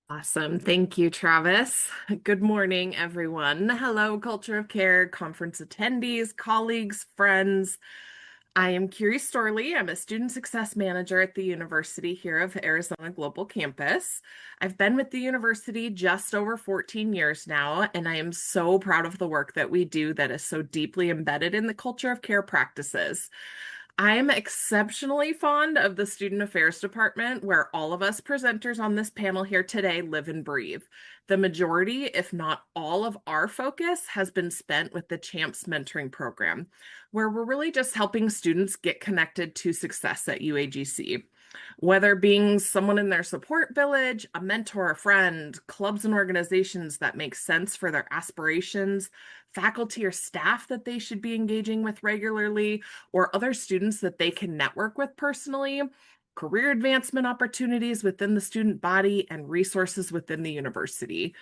Awesome. Thank you, Travis. Good morning, everyone. Hello, Culture of Care conference attendees, colleagues, friends. I am Kiri Storlie. I'm a student success manager at the University here of Arizona Global Campus. I've been with the university just over 14 years now, and I am so proud of the work that we do that is so deeply embedded in the culture of care practices. I'm exceptionally fond of the Student Affairs Department, where all of us presenters on this panel here today live and breathe. The majority, if not all, of our focus has been spent with the CHAMPS mentoring program, where we're really just helping students get connected to success at UAGC. Whether being someone in their support village, a mentor, a friend, clubs and organizations that make sense for their aspirations, faculty or staff that they should be engaging with regularly, or other students that they can network with personally, career advancement opportunities within the student body, and resources within the university.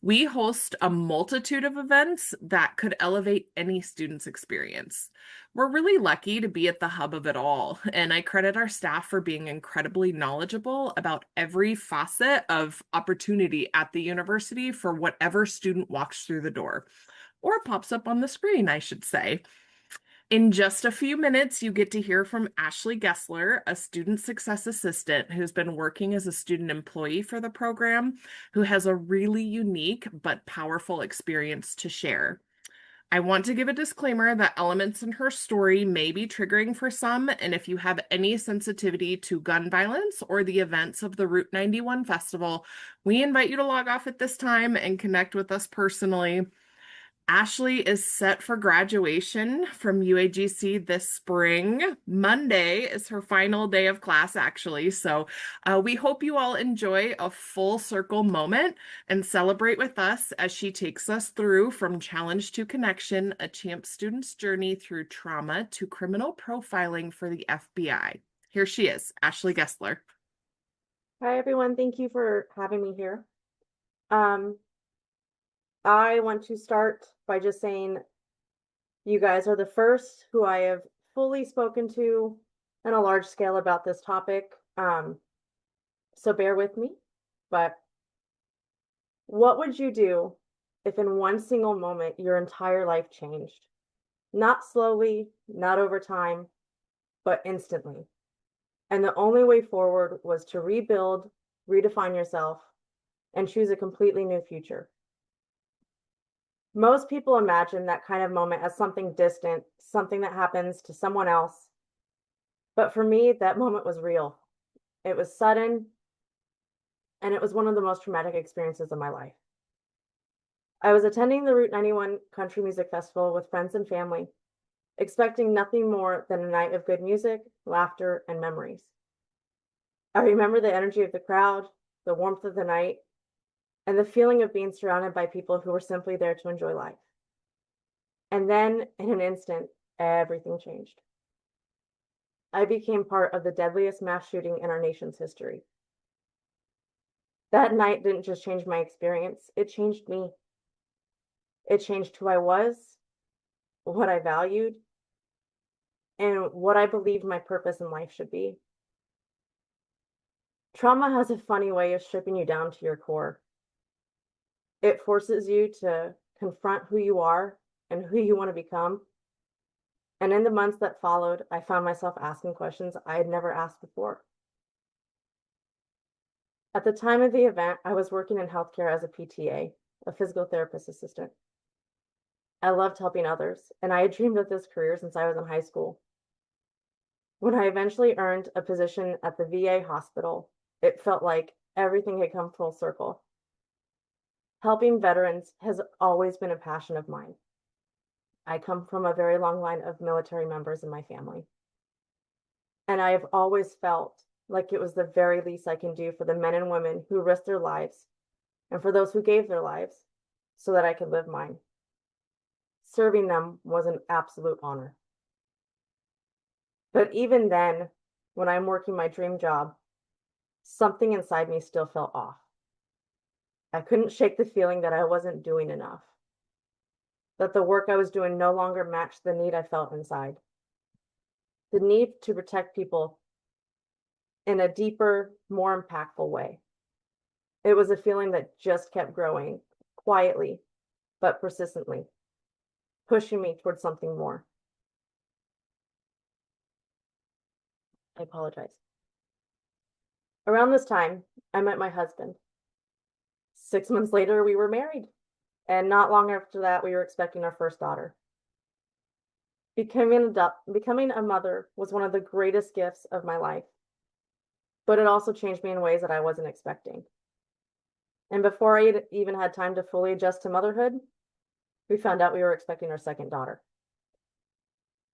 We host a multitude of events that could elevate any student's experience. We're really lucky to be at the hub of it all, and I credit our staff for being incredibly knowledgeable about every facet of opportunity at the university for whatever student walks through the door, or pops up on the screen, I should say. In just a few minutes, you get to hear from Ashley Gesler, a student success assistant who's been working as a student employee for the program, who has a really unique but powerful experience to share. I want to give a disclaimer that elements in her story may be triggering for some, and if you have any sensitivity to gun violence or the events of the Route 91 festival, we invite you to log off at this time and connect with us personally. Ashley is set for graduation from UAGC this spring. Monday is her final day of class, actually. So we hope you all enjoy a full circle moment and celebrate with us as she takes us through from challenge to connection, a CHAMP student's journey through trauma to criminal profiling for the FBI. Here she is, Ashley Gesler. Hi, everyone. Thank you for having me here. Um, I want to start by just saying you guys are the first who I have fully spoken to on a large scale about this topic. So bear with me. But what would you do if in one single moment your entire life changed? Not slowly, not over time, but instantly. And the only way forward was to rebuild, redefine yourself, and choose a completely new future. Most people imagine that kind of moment as something distant, something that happens to someone else. But for me, that moment was real. It was sudden, and it was one of the most traumatic experiences of my life. I was attending the Route 91 Country Music Festival with friends and family, expecting nothing more than a night of good music, laughter, and memories. I remember the energy of the crowd, the warmth of the night, and the feeling of being surrounded by people who were simply there to enjoy life. And then, in an instant, everything changed. I became part of the deadliest mass shooting in our nation's history. That night didn't just change my experience, it changed me. It changed who I was, what I valued, and what I believed my purpose in life should be. Trauma has a funny way of stripping you down to your core. It forces you to confront who you are and who you want to become. And in the months that followed, I found myself asking questions I had never asked before. At the time of the event, I was working in healthcare as a PTA, a physical therapist assistant. I loved helping others, and I had dreamed of this career since I was in high school. When I eventually earned a position at the VA hospital, it felt like everything had come full circle. Helping veterans has always been a passion of mine. I come from a very long line of military members in my family. And I have always felt like it was the very least I can do for the men and women who risked their lives and for those who gave their lives so that I could live mine. Serving them was an absolute honor. But even then, when I'm working my dream job, something inside me still felt off. I couldn't shake the feeling that I wasn't doing enough, that the work I was doing no longer matched the need I felt inside. The need to protect people in a deeper, more impactful way. It was a feeling that just kept growing, quietly, but persistently, pushing me towards something more. I apologize. Around this time, I met my husband. 6 months later, we were married. And not long after that, we were expecting our first daughter. Becoming a mother was one of the greatest gifts of my life, but it also changed me in ways that I wasn't expecting. And before I even had time to fully adjust to motherhood, we found out we were expecting our second daughter.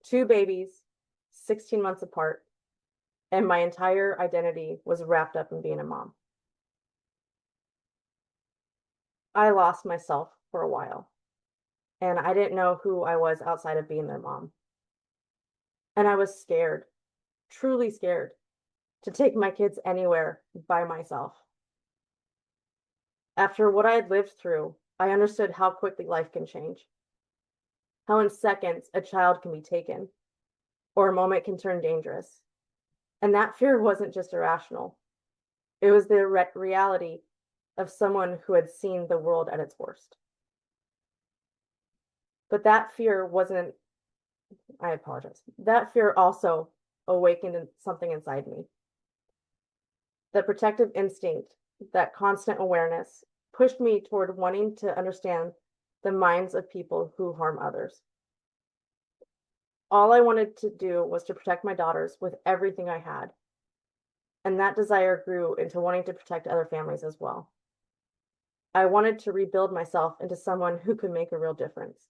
2 babies, 16 months apart, and my entire identity was wrapped up in being a mom. I lost myself for a while, and I didn't know who I was outside of being their mom. And I was scared, truly scared, to take my kids anywhere by myself. After what I had lived through, I understood how quickly life can change, how in seconds a child can be taken, or a moment can turn dangerous. And that fear wasn't just irrational. It was the reality of someone who had seen the world at its worst. But that fear wasn't, I apologize. That fear also awakened something inside me. The protective instinct, that constant awareness, pushed me toward wanting to understand the minds of people who harm others. All I wanted to do was to protect my daughters with everything I had. And that desire grew into wanting to protect other families as well. I wanted to rebuild myself into someone who could make a real difference.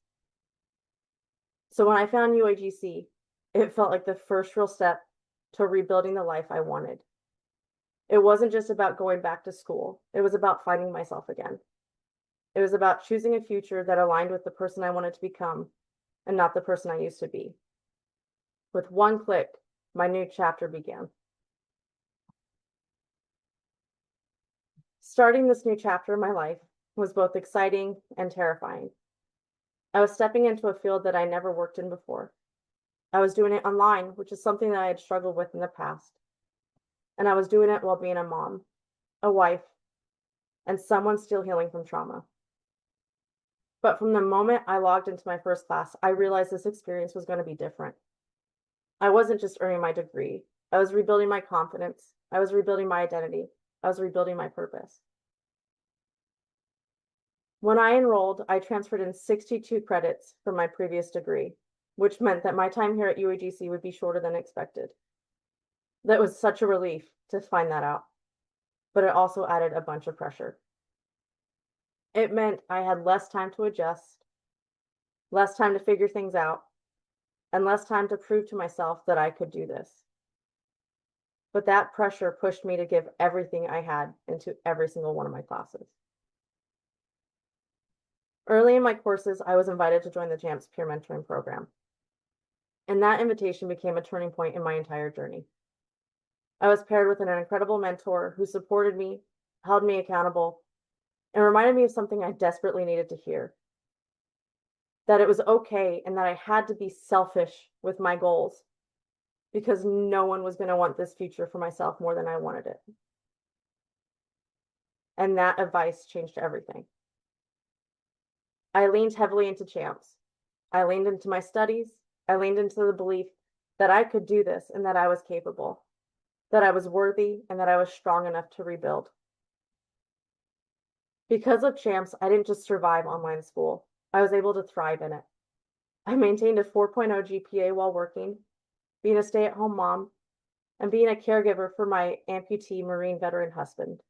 So when I found UAGC, it felt like the first real step to rebuilding the life I wanted. It wasn't just about going back to school. It was about finding myself again. It was about choosing a future that aligned with the person I wanted to become and not the person I used to be. With one click, my new chapter began. Starting this new chapter in my life was both exciting and terrifying. I was stepping into a field that I never worked in before. I was doing it online, which is something that I had struggled with in the past. And I was doing it while being a mom, a wife, and someone still healing from trauma. But from the moment I logged into my first class, I realized this experience was going to be different. I wasn't just earning my degree. I was rebuilding my confidence. I was rebuilding my identity. I was rebuilding my purpose. When I enrolled, I transferred in 62 credits from my previous degree, which meant that my time here at UAGC would be shorter than expected. That was such a relief to find that out, but it also added a bunch of pressure. It meant I had less time to adjust, less time to figure things out, and less time to prove to myself that I could do this. But that pressure pushed me to give everything I had into every single one of my classes. Early in my courses, I was invited to join the CHAMPS peer mentoring program. And that invitation became a turning point in my entire journey. I was paired with an incredible mentor who supported me, held me accountable, and reminded me of something I desperately needed to hear. That it was okay and that I had to be selfish with my goals because no one was going to want this future for myself more than I wanted it. And that advice changed everything. I leaned heavily into CHAMPS. I leaned into my studies. I leaned into the belief that I could do this and that I was capable, that I was worthy and that I was strong enough to rebuild. Because of CHAMPS, I didn't just survive online school. I was able to thrive in it. I maintained a 4.0 GPA while working, being a stay-at-home mom, and being a caregiver for my amputee Marine veteran husband.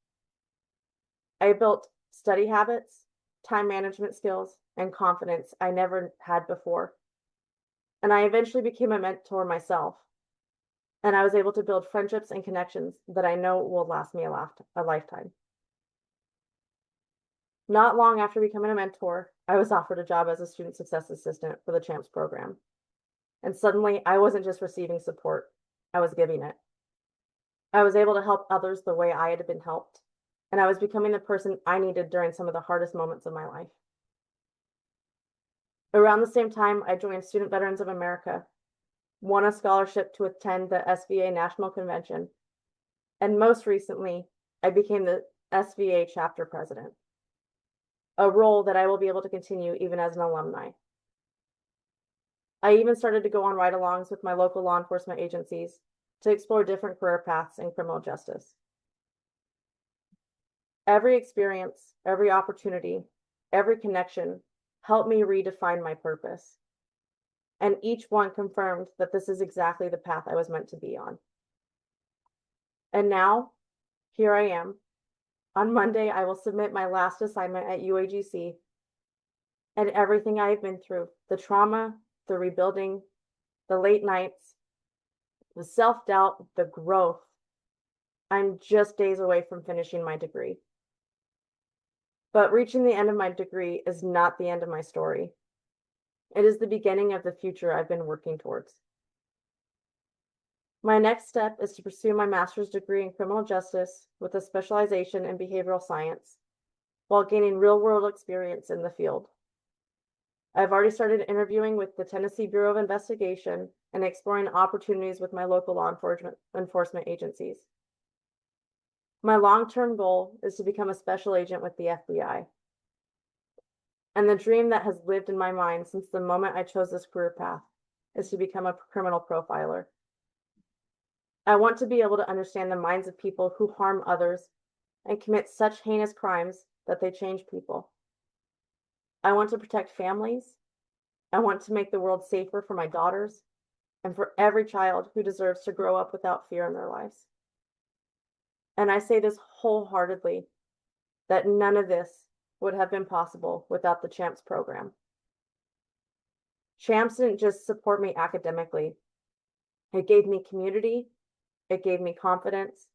I built study habits, time management skills, and confidence I never had before. And I eventually became a mentor myself. And I was able to build friendships and connections that I know will last me a lifetime. Not long after becoming a mentor, I was offered a job as a student success assistant for the CHAMPS program. And suddenly, I wasn't just receiving support, I was giving it. I was able to help others the way I had been helped, and I was becoming the person I needed during some of the hardest moments of my life. Around the same time, I joined Student Veterans of America, won a scholarship to attend the SVA National Convention, and most recently, I became the SVA chapter president, a role that I will be able to continue even as an alumni. I even started to go on ride-alongs with my local law enforcement agencies to explore different career paths in criminal justice. Every experience, every opportunity, every connection helped me redefine my purpose. And each one confirmed that this is exactly the path I was meant to be on. And now, here I am. On Monday, I will submit my last assignment at UAGC, and everything I have been through, the trauma, the rebuilding, the late nights, the self-doubt, the growth, I'm just days away from finishing my degree. But reaching the end of my degree is not the end of my story. It is the beginning of the future I've been working towards. My next step is to pursue my master's degree in criminal justice with a specialization in behavioral science, while gaining real-world experience in the field. I've already started interviewing with the Tennessee Bureau of Investigation and exploring opportunities with my local law enforcement agencies. My long-term goal is to become a special agent with the FBI. And the dream that has lived in my mind since the moment I chose this career path is to become a criminal profiler. I want to be able to understand the minds of people who harm others and commit such heinous crimes that they change people. I want to protect families. I want to make the world safer for my daughters and for every child who deserves to grow up without fear in their lives. And I say this wholeheartedly, that none of this would have been possible without the CHAMPS program. CHAMPS didn't just support me academically. It gave me community. It gave me confidence.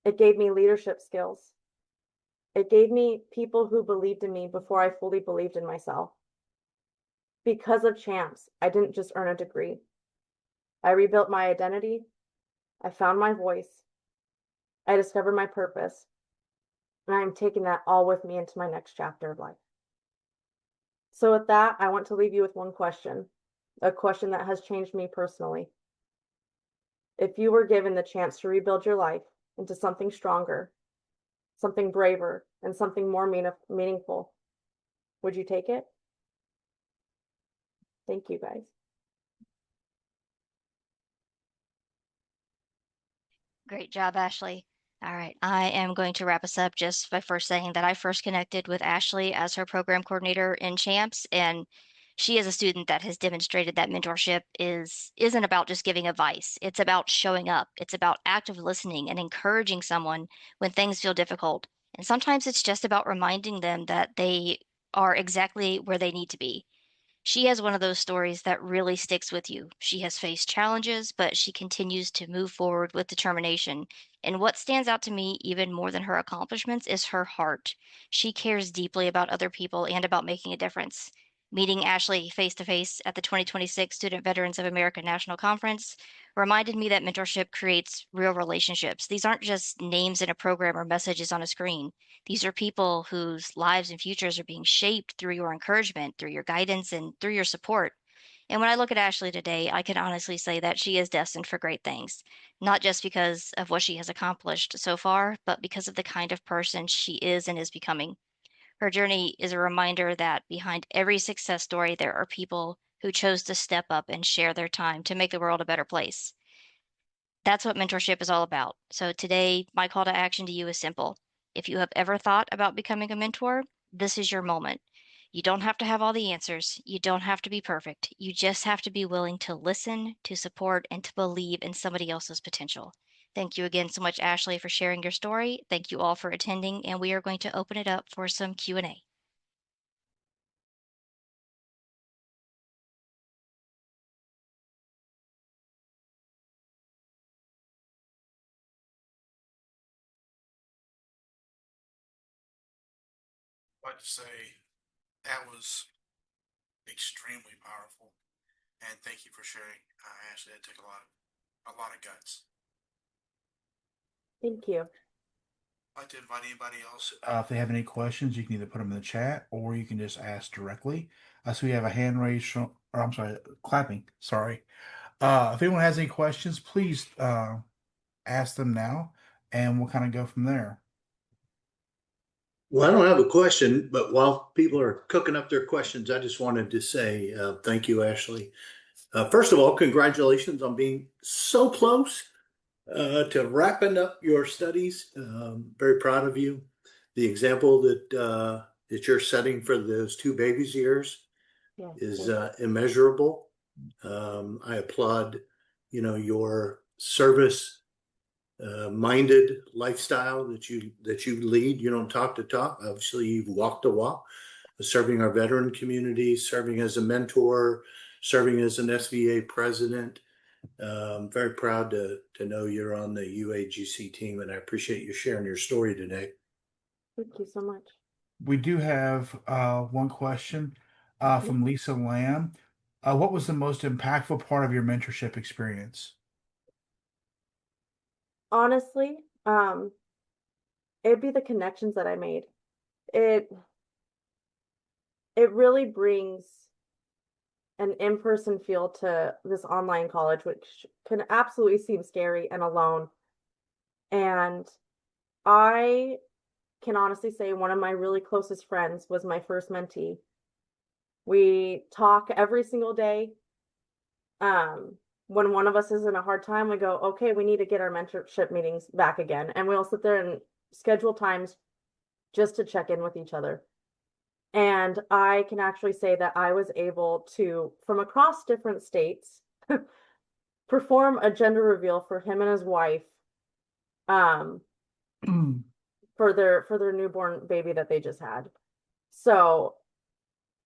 It gave me leadership skills. It gave me people who believed in me before I fully believed in myself. Because of CHAMPS, I didn't just earn a degree. I rebuilt my identity. I found my voice. I discovered my purpose. And I'm taking that all with me into my next chapter of life. So with that, I want to leave you with one question, a question that has changed me personally. If you were given the chance to rebuild your life into something stronger, something braver, and something more meaningful, would you take it? Thank you, guys. Great job, Ashley. All right, I am going to wrap us up just by first saying that I first connected with Ashley as her program coordinator in CHAMPS, and she is a student that has demonstrated that mentorship isn't about just giving advice. It's about showing up. It's about active listening and encouraging someone when things feel difficult. And sometimes it's just about reminding them that they are exactly where they need to be. She has one of those stories that really sticks with you. She has faced challenges, but she continues to move forward with determination. And what stands out to me even more than her accomplishments is her heart. She cares deeply about other people and about making a difference. Meeting Ashley face to face at the 2026 Student Veterans of America National Conference reminded me that mentorship creates real relationships. These aren't just names in a program or messages on a screen. These are people whose lives and futures are being shaped through your encouragement, through your guidance, and through your support. And when I look at Ashley today, I can honestly say that she is destined for great things, not just because of what she has accomplished so far, but because of the kind of person she is and is becoming. Her journey is a reminder that behind every success story, there are people who chose to step up and share their time to make the world a better place. That's what mentorship is all about. So today, my call to action to you is simple. If you have ever thought about becoming a mentor, this is your moment. You don't have to have all the answers. You don't have to be perfect. You just have to be willing to listen, to support, and to believe in somebody else's potential. Thank you again so much, Ashley, for sharing your story. Thank you all for attending, and we are going to open it up for some Q&A. I'd like to say that was extremely powerful, and thank you for sharing. Ashley, that took a lot of guts. Thank you. I'd like to invite anybody else. If they have any questions, you can either put them in the chat or you can just ask directly. So we have a hand raised, or I'm sorry, clapping. Sorry. If anyone has any questions, please ask them now, and we'll kind of go from there. Well, I don't have a question, but while people are cooking up their questions, I just wanted to say thank you, Ashley. First of all, congratulations on being so close to wrapping up your studies. Very proud of you. The example that you're setting for those two babies of yours Yeah, is thank you. immeasurable. I applaud, your service minded lifestyle that you lead. You don't talk the talk. Obviously, you've walked the walk. Serving our veteran community, serving as a mentor, serving as an SVA president. Very proud to know you're on the UAGC team, and I appreciate you sharing your story today. Thank you so much. We do have one question from Lisa Lamb. What was the most impactful part of your mentorship experience? Honestly, it'd be the connections that I made. It it really brings an in-person feel to this online college, which can absolutely seem scary and alone. And I can honestly say one of my really closest friends was my first mentee. We talk every single day. When one of us is in a hard time, we go, okay, we need to get our mentorship meetings back again. And we'll sit there and schedule times just to check in with each other. And I can actually say that I was able to, from across different states, perform a gender reveal for him and his wife, um, for their newborn baby that they just had. So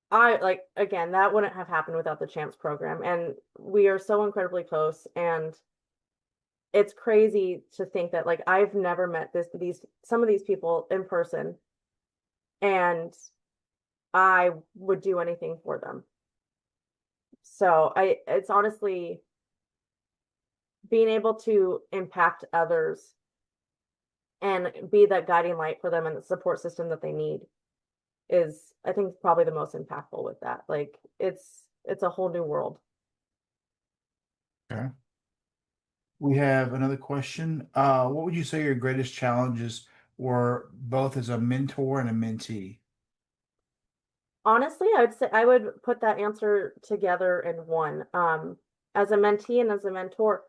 I like, again, that wouldn't have happened without the CHAMPS program. And we are so incredibly close. And it's crazy to think that like I've never met some of these people in person, and I would do anything for them. So it's honestly being able to impact others and be that guiding light for them and the support system that they need is, I think, probably the most impactful with that. Like it's a whole new world. Okay. We have another question. What would you say your greatest challenges were both as a mentor and a mentee? Honestly, I'd say I would put that answer together in one. As a mentee and as a mentor,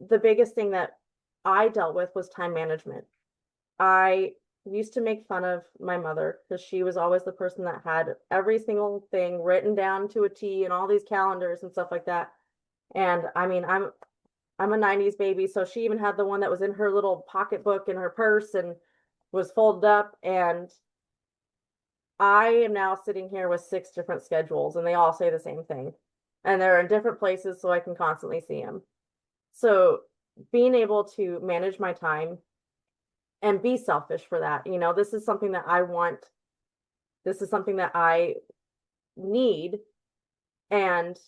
the biggest thing that I dealt with was time management. I used to make fun of my mother because she was always the person that had every single thing written down to a T and all these calendars and stuff like that. And I mean, I'm a 90s baby, so she even had the one that was in her little pocketbook in her purse and was folded up. And I am now sitting here with 6 different schedules, and they all say the same thing. And they're in different places, so I can constantly see them. So being able to manage my time and be selfish for that, this is something that I want. This is something that I need, and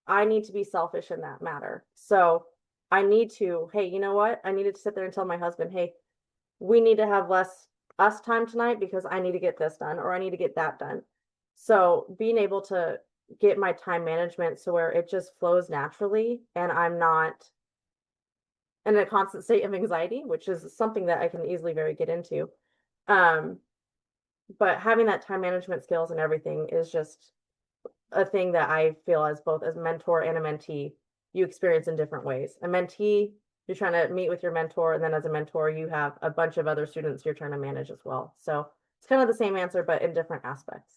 I need to be selfish in that matter. So I need to, hey, you know what? I needed to sit there and tell my husband, hey, we need to have less us time tonight because I need to get this done or I need to get that done. So being able to get my time management so where it just flows naturally and I'm not in a constant state of anxiety, which is something that I can easily very get into. But having that time management skills and everything is just a thing that I feel as both as a mentor and a mentee, you experience in different ways. A mentee, you're trying to meet with your mentor, and then as a mentor, you have a bunch of other students you're trying to manage as well. So it's kind of the same answer, but in different aspects.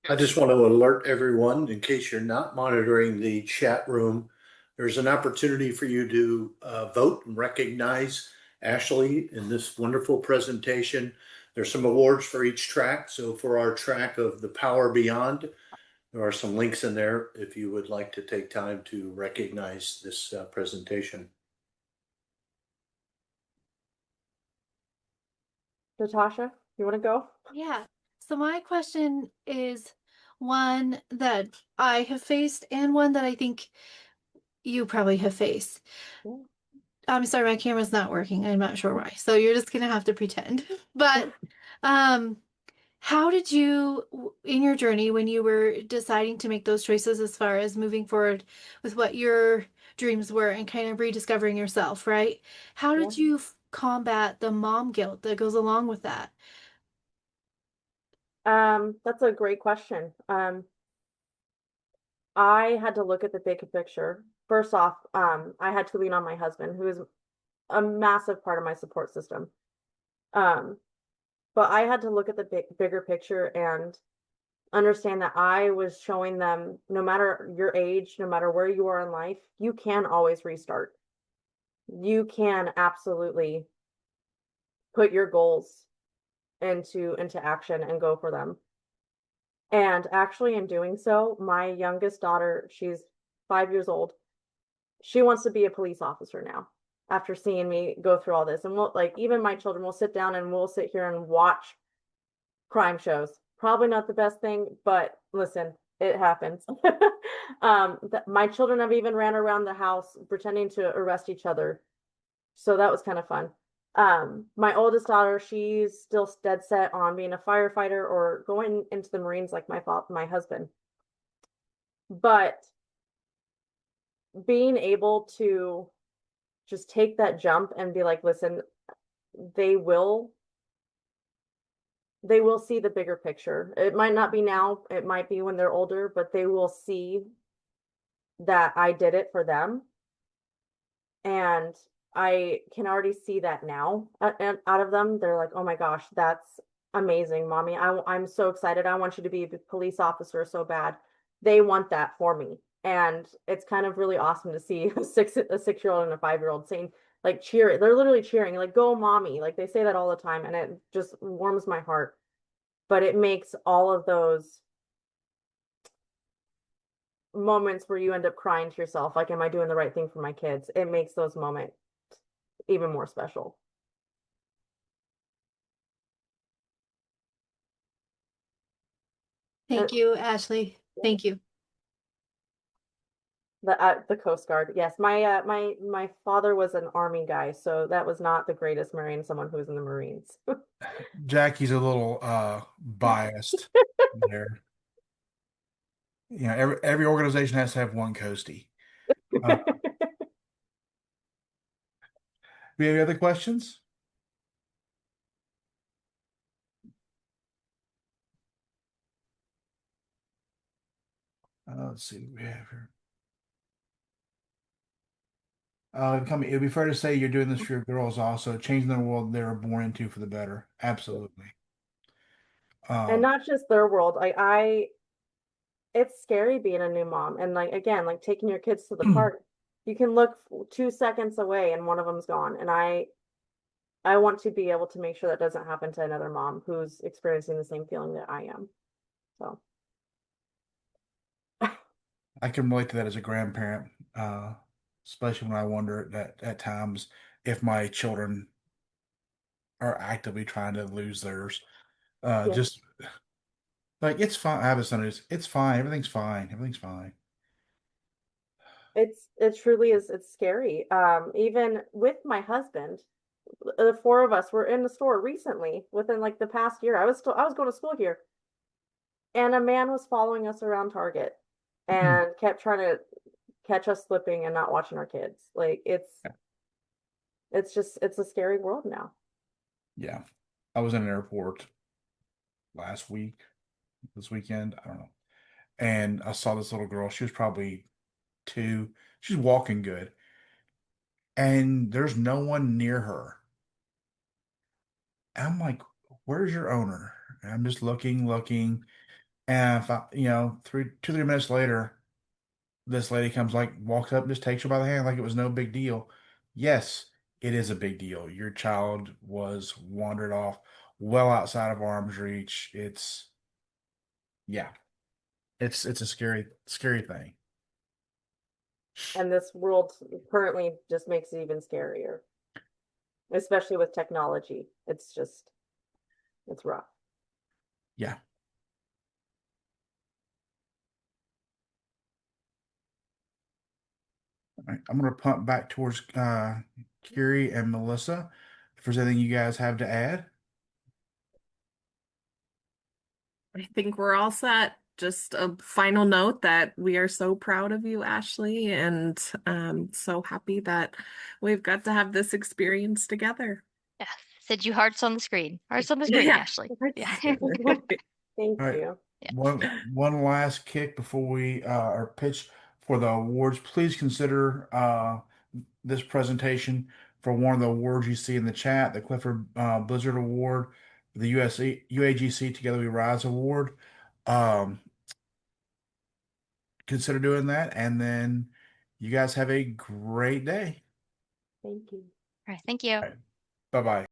I just want to alert everyone, in case you're not monitoring the chat room, there's an opportunity for you to vote and recognize Ashley in this wonderful presentation. There's some awards for each track. So for our track of the Power Beyond, there are some links in there if you would like to take time to recognize this presentation. Natasha, you want to go? Yeah. So my question is one that I have faced and one that I think you probably have faced. Yeah. I'm sorry, my camera's not working. I'm not sure why. So you're just gonna have to pretend. But how did you, in your journey, when you were deciding to make those choices as far as moving forward with what you're dreams were and kind of rediscovering yourself, right? How Yeah. did you combat the mom guilt that goes along with that? That's a great question. I had to look at the big picture. First off, I had to lean on my husband, who is a massive part of my support system. Um, but I had to look at the bigger picture and understand that I was showing them no matter your age, no matter where you are in life, you can always restart. You can absolutely put your goals into action and go for them. And actually in doing so, my youngest daughter, she's 5 years old. She wants to be a police officer now after seeing me go through all this. And we'll like even my children will sit down and we'll sit here and watch crime shows. Probably not the best thing, but listen, it happens. My children have even ran around the house pretending to arrest each other. So that was kind of fun. My oldest daughter, she's still dead set on being a firefighter or going into the Marines like my husband. But being able to just take that jump and be like, listen, they will see the bigger picture. It might not be now, it might be when they're older, but they will see that I did it for them. And I can already see that now out of them. They're like, oh my gosh, that's amazing, mommy. I'm so excited. I want you to be a police officer so bad. They want that for me. And it's kind of really awesome to see a 6-year-old and a 5-year-old saying, like, cheer. They're literally cheering, like, go, mommy. Like, they say that all the time. And it just warms my heart. But it makes all of those moments where you end up crying to yourself, like, am I doing the right thing for my kids? It makes those moments even more special. Thank you, Ashley. Thank you. The Coast Guard. Yes, my father was an Army guy, so that was not the greatest marrying someone who was in the Marines. Jackie's a little biased there. You know, every organization has to have one coastie. Do we have any other questions? Let's see what we have here. It'd be fair to say you're doing this for your girls also, changing the world they were born into for the better. Absolutely. And not just their world. It's scary being a new mom, and like again, like taking your kids to the park. You can look 2 seconds away and one of them's gone. And I want to be able to make sure that doesn't happen to another mom who's experiencing the same feeling that I am. So I can relate to that as a grandparent, especially when I wonder that at times if my children are actively trying to lose theirs. yeah, Just like it's fine. I have a son who's it's fine. Everything's fine. Everything's fine. it truly is. It's scary. Even with my husband, the four of us were in the store recently within like the past year. I was going to school here, and a man was following us around Target and kept trying to catch us slipping and not watching our kids. Like it's a scary world now. Yeah. I was in an airport last week, this weekend, I don't know. And I saw this little girl. She was probably 2. She's walking good. And there's no one near her. I'm like, where's your owner? And I'm just looking. And if I, 2, 3 minutes later, this lady comes like walks up and just takes her by the hand like it was no big deal. Yes, it is a big deal. Your child was wandered off well outside of arm's reach. Yeah, it's a scary thing. And this world currently just makes it even scarier, especially with technology. It's rough. Yeah. All right, I'm gonna punt back towards Kiri and Melissa. If there's anything you guys have to add. I think we're all set. just a final note that we are so proud of you, Ashley, and so happy that we've got to have this experience together. Yeah. Send you hearts on the screen. Hearts on the screen, Yeah. Ashley. Yeah. Thank All right. you. Yeah. One last kick before we or pitch for the awards. Please consider this presentation for one of the awards you see in the chat, the Clifford Blizzard Award, the UAGC Together We Rise Award. Consider doing that, and then you guys have a great day. Thank you. All right. Thank you. Bye bye.